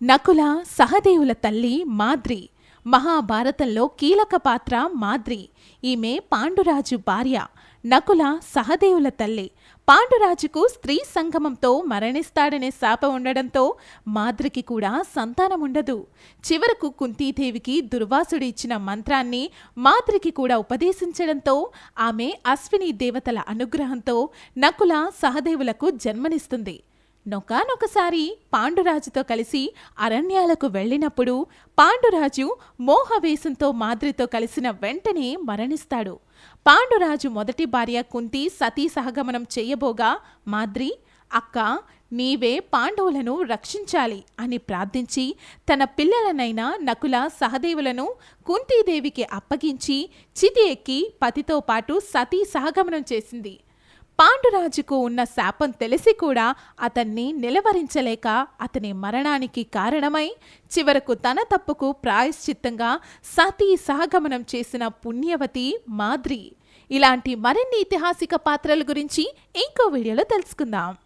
నకుల సహదేవుల తల్లి మాద్రి. మహాభారతంలో కీలక పాత్ర మాద్రి. ఈమె పాండురాజు భార్య. నకుల సహదేవుల తల్లి. పాండురాజుకు స్త్రీ సంగమంతో మరణిస్తాడనే శాపం ఉండడంతో మాద్రికి కూడా సంతానముండదు. చివరకు కుంతీదేవికి దుర్వాసుడు ఇచ్చిన మంత్రాన్ని మాద్రికి కూడా ఉపదేశించడంతో ఆమె అశ్విని దేవతల అనుగ్రహంతో నకుల సహదేవులకు జన్మనిస్తుంది. నొకానొకసారి పాండురాజుతో కలిసి అరణ్యాలకు వెళ్ళినప్పుడు పాండురాజు మోహవేశంతో మాద్రితో కలిసిన వెంటనే మరణిస్తాడు. పాండురాజు మొదటి భార్య కుంతి సతీ సహగమనం చెయ్యబోగా మాద్రి, అక్క, నీవే పాండవులను రక్షించాలి అని ప్రార్థించి తన పిల్లలనైనా నకుల సహదేవులను కుంతీదేవికి అప్పగించి చితి ఎక్కి పతితో పాటు సతీ సహగమనం చేసింది. పాండురాజుకు ఉన్న శాపం తెలిసి కూడా అతన్ని నిలవరించలేక అతని మరణానికి కారణమై చివరకు తన తప్పుకు ప్రాయశ్చిత్తంగా సతీ సహగమనం చేసిన పుణ్యవతి మాద్రి. ఇలాంటి మరిన్ని ఐతిహాసిక పాత్రల గురించి ఇంకో వీడియోలో తెలుసుకుందాం.